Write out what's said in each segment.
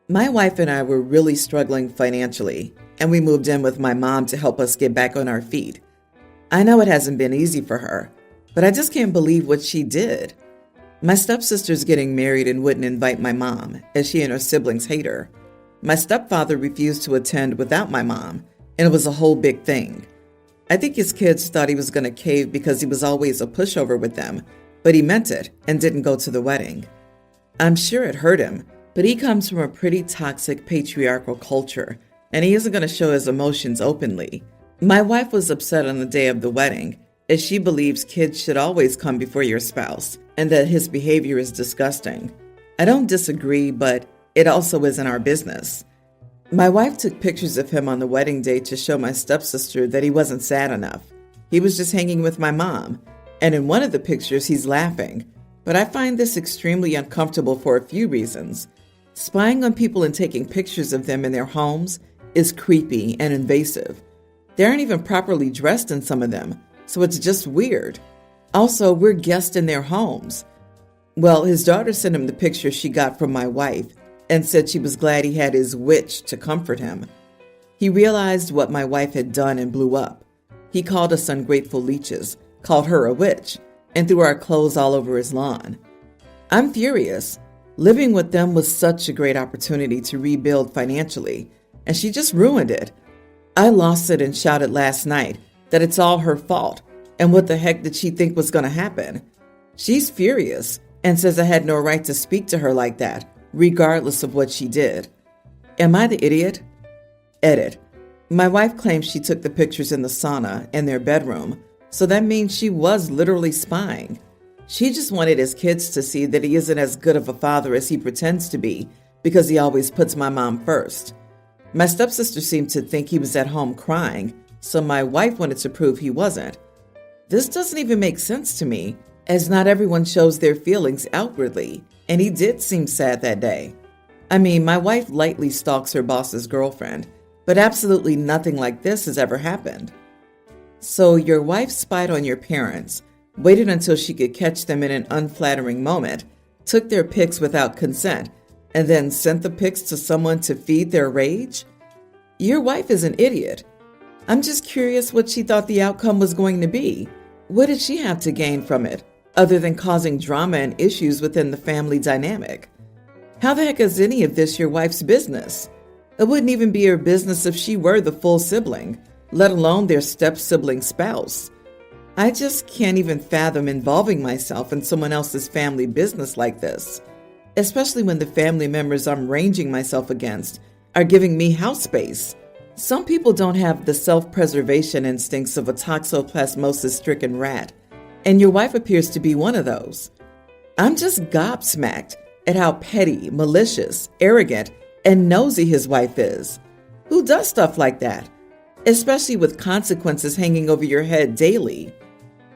My wife and I were really struggling financially, and we moved in with my mom to help us get back on our feet. I know it hasn't been easy for her, but I just can't believe what she did. My stepsister's getting married and wouldn't invite my mom, as she and her siblings hate her. My stepfather refused to attend without my mom, and it was a whole big thing. I think his kids thought he was going to cave because he was always a pushover with them, but he meant it and didn't go to the wedding. I'm sure it hurt him, but he comes from a pretty toxic patriarchal culture, and he isn't going to show his emotions openly. My wife was upset on the day of the wedding, as she believes kids should always come before your spouse, and that his behavior is disgusting. I don't disagree, but it also isn't our business. My wife took pictures of him on the wedding day to show my stepsister that he wasn't sad enough. He was just hanging with my mom, and in one of the pictures he's laughing. But I find this extremely uncomfortable for a few reasons. Spying on people and taking pictures of them in their homes is creepy and invasive. They aren't even properly dressed in some of them, so it's just weird. Also, we're guests in their homes. Well, his daughter sent him the picture she got from my wife and said she was glad he had his witch to comfort him. He realized what my wife had done and blew up. He called us ungrateful leeches, called her a witch, and threw our clothes all over his lawn. I'm furious. Living with them was such a great opportunity to rebuild financially, and she just ruined it. I lost it and shouted last night that it's all her fault, and what the heck did she think was going to happen? She's furious and says I had no right to speak to her like that, regardless of what she did. Am I the idiot? Edit. My wife claims she took the pictures in the sauna in their bedroom, so that means she was literally spying. She just wanted his kids to see that he isn't as good of a father as he pretends to be because he always puts my mom first. My stepsister seemed to think he was at home crying, so my wife wanted to prove he wasn't. This doesn't even make sense to me, as not everyone shows their feelings outwardly, and he did seem sad that day. I mean, my wife lightly stalks her boss's girlfriend, but absolutely nothing like this has ever happened. So your wife spied on your parents, waited until she could catch them in an unflattering moment, took their pics without consent, and then sent the pics to someone to feed their rage? Your wife is an idiot. I'm just curious what she thought the outcome was going to be. What did she have to gain from it, other than causing drama and issues within the family dynamic? How the heck is any of this your wife's business? It wouldn't even be her business if she were the full sibling, let alone their step-sibling spouse. I just can't even fathom involving myself in someone else's family business like this, especially when the family members I'm ranging myself against are giving me house space. Some people don't have the self-preservation instincts of a toxoplasmosis-stricken rat, and your wife appears to be one of those. I'm just gobsmacked at how petty, malicious, arrogant, and nosy his wife is. Who does stuff like that? Especially with consequences hanging over your head daily.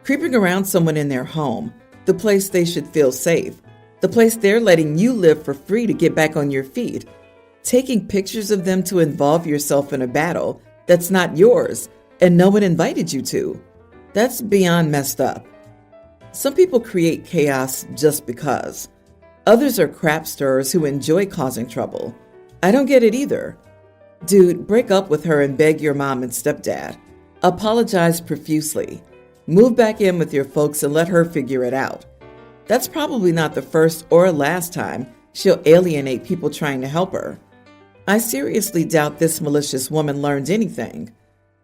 Creeping around someone in their home, the place they should feel safe, the place they're letting you live for free to get back on your feet. Taking pictures of them to involve yourself in a battle that's not yours and no one invited you to. That's beyond messed up. Some people create chaos just because. Others are crap stirrers who enjoy causing trouble. I don't get it either. Dude, break up with her and beg your mom and stepdad. Apologize profusely. Move back in with your folks and let her figure it out. That's probably not the first or last time she'll alienate people trying to help her. I seriously doubt this malicious woman learned anything.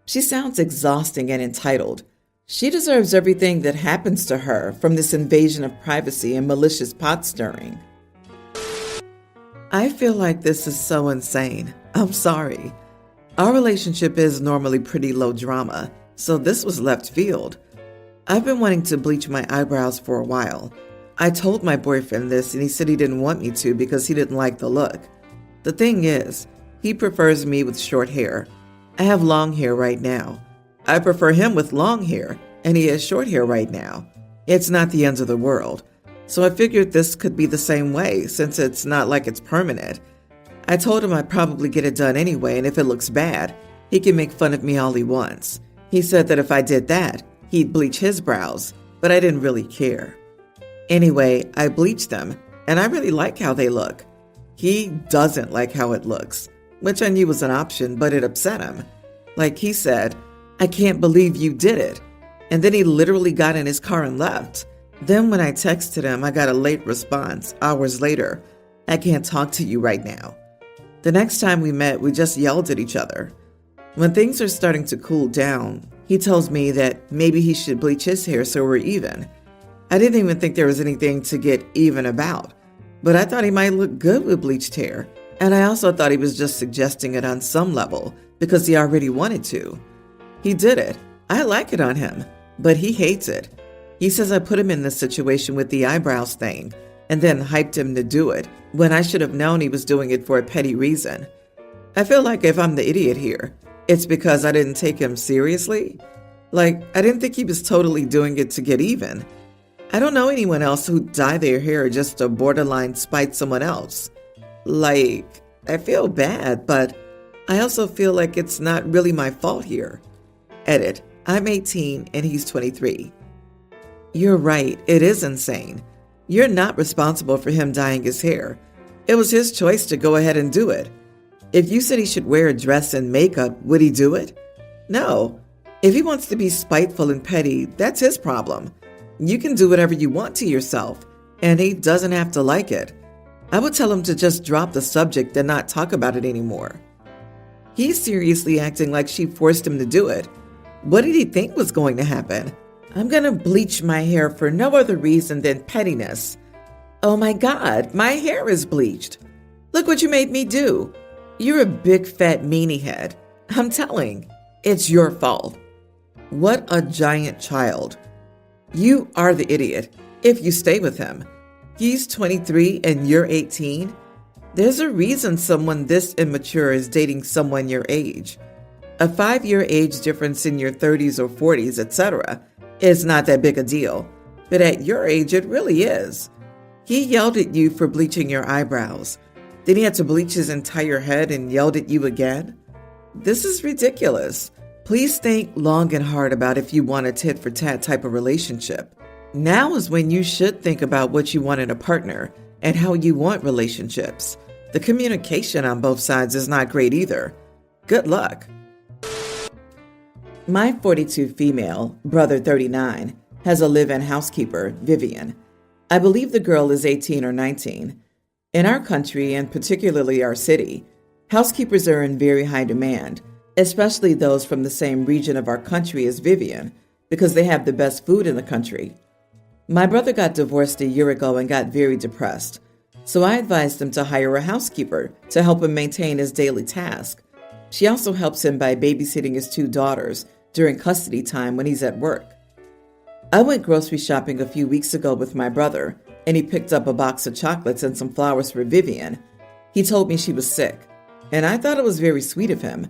She sounds exhausting and entitled. She deserves everything that happens to her from this invasion of privacy and malicious pot stirring. I feel like this is so insane. I'm sorry. Our relationship is normally pretty low drama, so this was left field. I've been wanting to bleach my eyebrows for a while. I told my boyfriend this and he said he didn't want me to because he didn't like the look. The thing is, he prefers me with short hair. I have long hair right now. I prefer him with long hair, and he has short hair right now. It's not the end of the world. So I figured this could be the same way, since it's not like it's permanent. I told him I'd probably get it done anyway, and if it looks bad, he can make fun of me all he wants. He said that if I did that, he'd bleach his brows, but I didn't really care. Anyway, I bleached them, and I really like how they look. He doesn't like how it looks, which I knew was an option, but it upset him. Like he said, "I can't believe you did it." And then he literally got in his car and left. Then when I texted him, I got a late response, hours later. "I can't talk to you right now." The next time we met, we just yelled at each other. When things are starting to cool down, he tells me that maybe he should bleach his hair so we're even. I didn't even think there was anything to get even about, but I thought he might look good with bleached hair. And I also thought he was just suggesting it on some level because he already wanted to. He did it. I like it on him, but he hates it. He says I put him in this situation with the eyebrows thing and then hyped him to do it when I should have known he was doing it for a petty reason. I feel like if I'm the idiot here, it's because I didn't take him seriously. Like, I didn't think he was totally doing it to get even. I don't know anyone else who'd dye their hair just to borderline spite someone else. Like, I feel bad, but I also feel like it's not really my fault here. Edit. I'm 18 and he's 23. You're right, it is insane. You're not responsible for him dyeing his hair. It was his choice to go ahead and do it. If you said he should wear a dress and makeup, would he do it? No. If he wants to be spiteful and petty, that's his problem. You can do whatever you want to yourself, and he doesn't have to like it. I would tell him to just drop the subject and not talk about it anymore. He's seriously acting like she forced him to do it. What did he think was going to happen? I'm gonna bleach my hair for no other reason than pettiness. Oh my God, my hair is bleached. Look what you made me do. You're a big fat meanie head. I'm telling, it's your fault. What a giant child. You are the idiot if you stay with him. He's 23 and you're 18. There's a reason someone this immature is dating someone your age. A 5-year age difference in your 30s or 40s, etc. is not that big a deal, but at your age it really is. He yelled at you for bleaching your eyebrows. Then he had to bleach his entire head and yelled at you again? This is ridiculous. Please think long and hard about if you want a tit-for-tat type of relationship. Now is when you should think about what you want in a partner and how you want relationships. The communication on both sides is not great either. Good luck. My 42 female, brother 39, has a live-in housekeeper, Vivian. I believe the girl is 18 or 19. In our country, and particularly our city, housekeepers are in very high demand, especially those from the same region of our country as Vivian, because they have the best food in the country. My brother got divorced a year ago and got very depressed, so I advised him to hire a housekeeper to help him maintain his daily task. She also helps him by babysitting his 2 daughters during custody time when he's at work. I went grocery shopping a few weeks ago with my brother, and he picked up a box of chocolates and some flowers for Vivian. He told me she was sick, and I thought it was very sweet of him.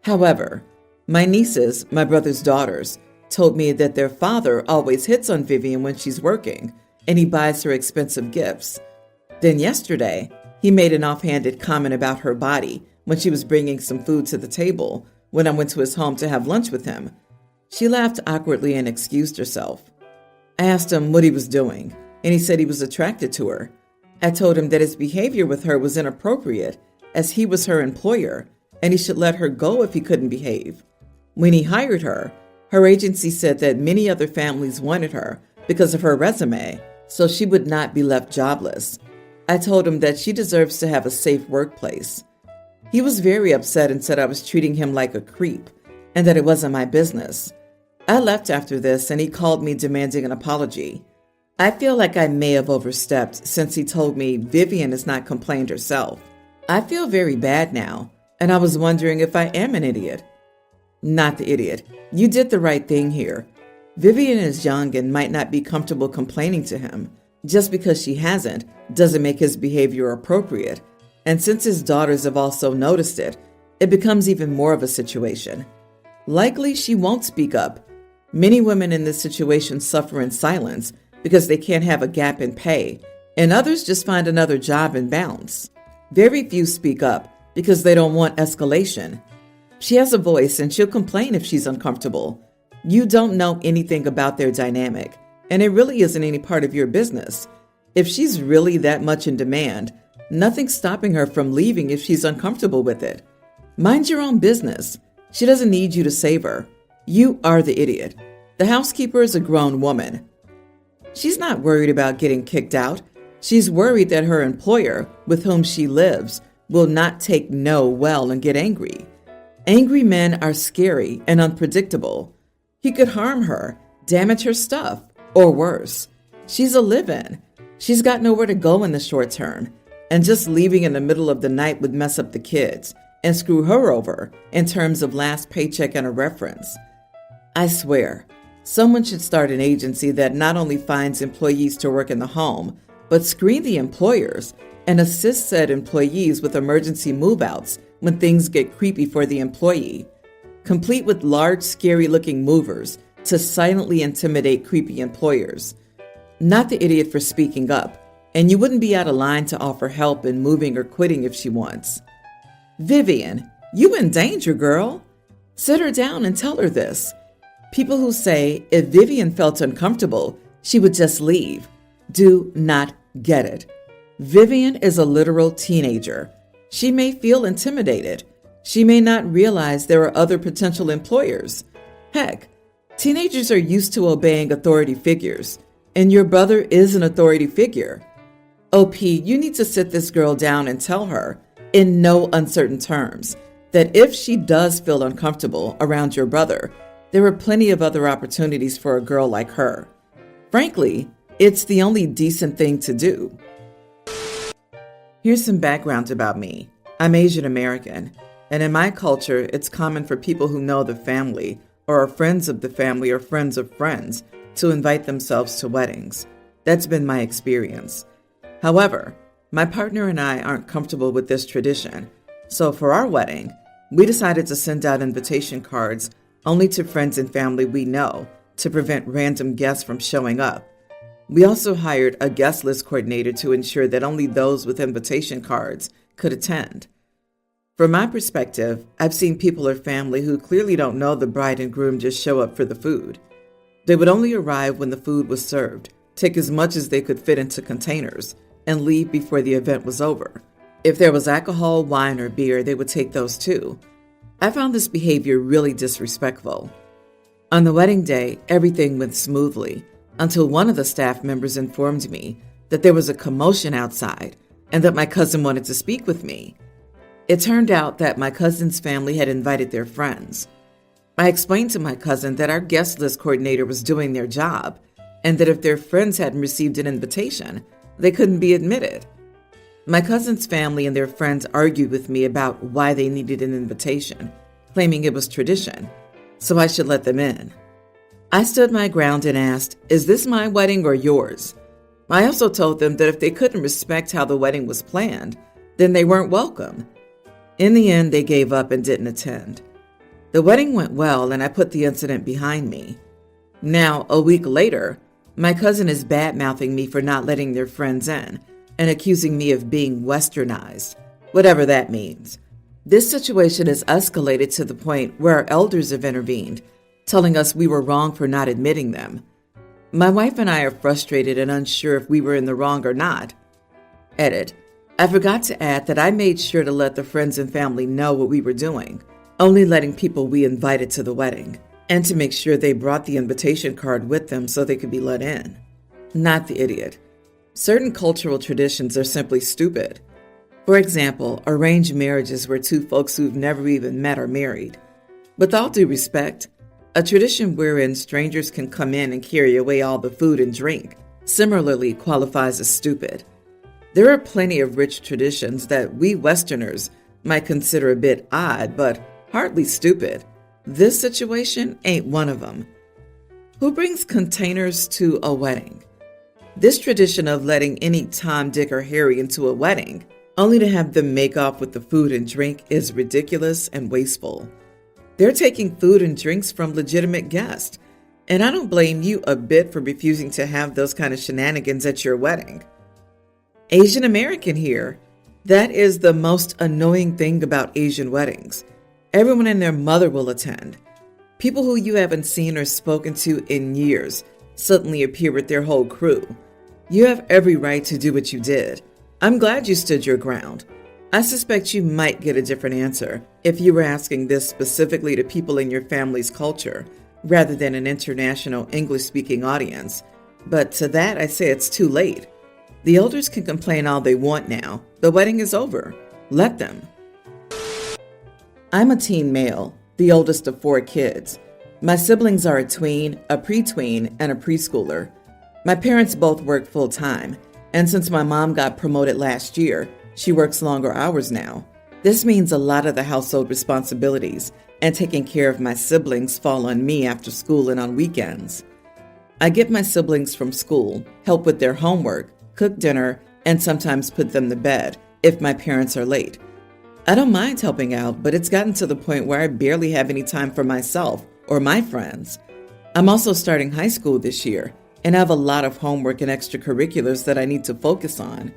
However, my nieces, my brother's daughters, told me that their father always hits on Vivian when she's working, and he buys her expensive gifts. Then yesterday, he made an offhanded comment about her body when she was bringing some food to the table when I went to his home to have lunch with him. She laughed awkwardly and excused herself. I asked him what he was doing, and he said he was attracted to her. I told him that his behavior with her was inappropriate, as he was her employer, and he should let her go if he couldn't behave. When he hired her, her agency said that many other families wanted her because of her resume, so she would not be left jobless. I told him that she deserves to have a safe workplace. He was very upset and said I was treating him like a creep and that it wasn't my business. I left after this and he called me demanding an apology. I feel like I may have overstepped since he told me Vivian has not complained herself. I feel very bad now, and I was wondering if I am an idiot. Not the idiot. You did the right thing here. Vivian is young and might not be comfortable complaining to him. Just because she hasn't doesn't make his behavior appropriate. And since his daughters have also noticed it, it becomes even more of a situation. Likely she won't speak up. Many women in this situation suffer in silence because they can't have a gap in pay, and others just find another job and bounce. Very few speak up because they don't want escalation. She has a voice and she'll complain if she's uncomfortable. You don't know anything about their dynamic, and it really isn't any part of your business. If she's really that much in demand, Nothing's stopping her from leaving if she's uncomfortable with it. Mind your own business. She doesn't need you to save her. You are the idiot. The housekeeper is a grown woman. She's not worried about getting kicked out. She's worried that her employer, with whom she lives, will not take no well and get angry. Angry men are scary and unpredictable. He could harm her, damage her stuff, or worse. She's a live-in. She's got nowhere to go in the short term, and just leaving in the middle of the night would mess up the kids and screw her over in terms of last paycheck and a reference. I swear, someone should start an agency that not only finds employees to work in the home, but screen the employers and assist said employees with emergency move-outs when things get creepy for the employee, complete with large, scary-looking movers to silently intimidate creepy employers. Not the idiot for speaking up, and you wouldn't be out of line to offer help in moving or quitting if she wants. Vivian, you in danger, girl. Sit her down and tell her this. People who say if Vivian felt uncomfortable, she would just leave, do not get it. Vivian is a literal teenager. She may feel intimidated. She may not realize there are other potential employers. Heck, teenagers are used to obeying authority figures, and your brother is an authority figure. OP, you need to sit this girl down and tell her, in no uncertain terms, that if she does feel uncomfortable around your brother, there are plenty of other opportunities for a girl like her. Frankly, it's the only decent thing to do. Here's some background about me. I'm Asian American, and in my culture, it's common for people who know the family or are friends of the family or friends of friends to invite themselves to weddings. That's been my experience. However, my partner and I aren't comfortable with this tradition, so for our wedding, we decided to send out invitation cards only to friends and family we know to prevent random guests from showing up. We also hired a guest list coordinator to ensure that only those with invitation cards could attend. From my perspective, I've seen people or family who clearly don't know the bride and groom just show up for the food. They would only arrive when the food was served, take as much as they could fit into containers, and leave before the event was over. If there was alcohol, wine, or beer, they would take those too. I found this behavior really disrespectful. On the wedding day, everything went smoothly until one of the staff members informed me that there was a commotion outside and that my cousin wanted to speak with me. It turned out that my cousin's family had invited their friends. I explained to my cousin that our guest list coordinator was doing their job and that if their friends hadn't received an invitation, they couldn't be admitted. My cousin's family and their friends argued with me about why they needed an invitation, claiming it was tradition, so I should let them in. I stood my ground and asked, "Is this my wedding or yours?" I also told them that if they couldn't respect how the wedding was planned, then they weren't welcome. In the end, they gave up and didn't attend. The wedding went well, and I put the incident behind me. Now, a week later, my cousin is bad-mouthing me for not letting their friends in and accusing me of being westernized, whatever that means. This situation has escalated to the point where our elders have intervened, telling us we were wrong for not admitting them. My wife and I are frustrated and unsure if we were in the wrong or not. Edit. I forgot to add that I made sure to let the friends and family know what we were doing, only letting people we invited to the wedding, and to make sure they brought the invitation card with them so they could be let in. Not the idiot. Certain cultural traditions are simply stupid. For example, arranged marriages where two folks who've never even met are married. With all due respect, a tradition wherein strangers can come in and carry away all the food and drink similarly qualifies as stupid. There are plenty of rich traditions that we Westerners might consider a bit odd, but hardly stupid. This situation ain't one of them. Who brings containers to a wedding? This tradition of letting any Tom, Dick, or Harry into a wedding, only to have them make off with the food and drink, is ridiculous and wasteful. They're taking food and drinks from legitimate guests, and I don't blame you a bit for refusing to have those kind of shenanigans at your wedding. Asian American here. That is the most annoying thing about Asian weddings. Everyone and their mother will attend. People who you haven't seen or spoken to in years suddenly appear with their whole crew. You have every right to do what you did. I'm glad you stood your ground. I suspect you might get a different answer if you were asking this specifically to people in your family's culture rather than an international English-speaking audience. But to that, I say it's too late. The elders can complain all they want now. The wedding is over. Let them. I'm a teen male, the oldest of 4 kids. My siblings are a tween, a pre-tween, and a preschooler. My parents both work full-time, and since my mom got promoted last year, she works longer hours now. This means a lot of the household responsibilities and taking care of my siblings fall on me after school and on weekends. I get my siblings from school, help with their homework, cook dinner, and sometimes put them to bed if my parents are late. I don't mind helping out, but it's gotten to the point where I barely have any time for myself or my friends. I'm also starting high school this year, and I have a lot of homework and extracurriculars that I need to focus on.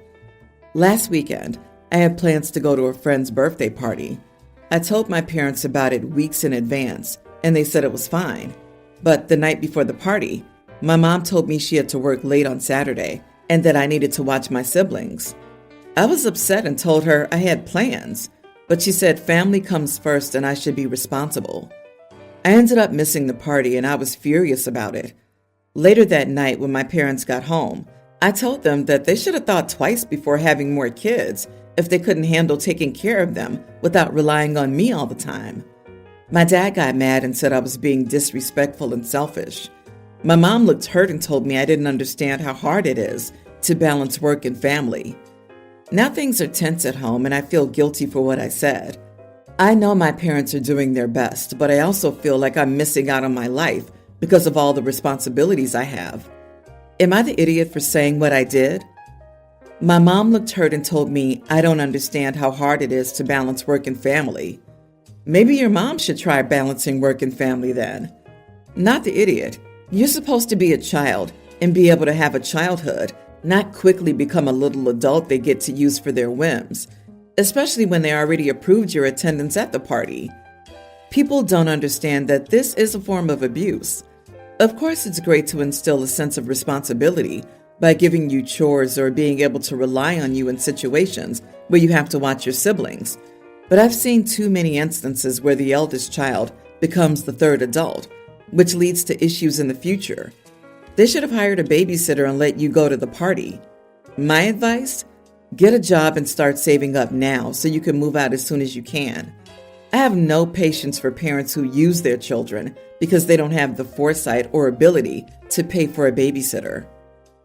Last weekend, I had plans to go to a friend's birthday party. I told my parents about it weeks in advance, and they said it was fine. But the night before the party, my mom told me she had to work late on Saturday and that I needed to watch my siblings. I was upset and told her I had plans, but she said family comes first and I should be responsible. I ended up missing the party and I was furious about it. Later that night, when my parents got home, I told them that they should have thought twice before having more kids if they couldn't handle taking care of them without relying on me all the time. My dad got mad and said I was being disrespectful and selfish. My mom looked hurt and told me I didn't understand how hard it is to balance work and family. Now things are tense at home and I feel guilty for what I said. I know my parents are doing their best, but I also feel like I'm missing out on my life because of all the responsibilities I have. Am I the idiot for saying what I did? My mom looked hurt and told me I don't understand how hard it is to balance work and family. Maybe your mom should try balancing work and family then. Not the idiot. You're supposed to be a child and be able to have a childhood, not quickly become a little adult they get to use for their whims, especially when they already approved your attendance at the party. People don't understand that this is a form of abuse. Of course, it's great to instill a sense of responsibility by giving you chores or being able to rely on you in situations where you have to watch your siblings. But I've seen too many instances where the eldest child becomes the third adult, which leads to issues in the future. They should have hired a babysitter and let you go to the party. My advice? Get a job and start saving up now so you can move out as soon as you can. I have no patience for parents who use their children because they don't have the foresight or ability to pay for a babysitter.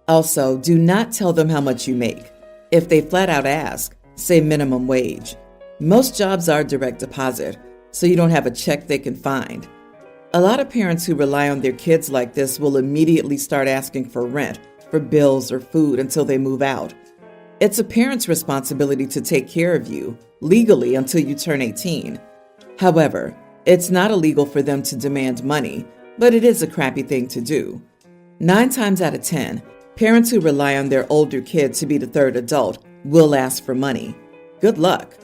Also, do not tell them how much you make. If they flat out ask, say minimum wage. Most jobs are direct deposit, so you don't have a check they can find. A lot of parents who rely on their kids like this will immediately start asking for rent, for bills or food until they move out. It's a parent's responsibility to take care of you, legally until you turn 18. However, it's not illegal for them to demand money, but it is a crappy thing to do. 9 times out of 10, parents who rely on their older kid to be the third adult will ask for money. Good luck.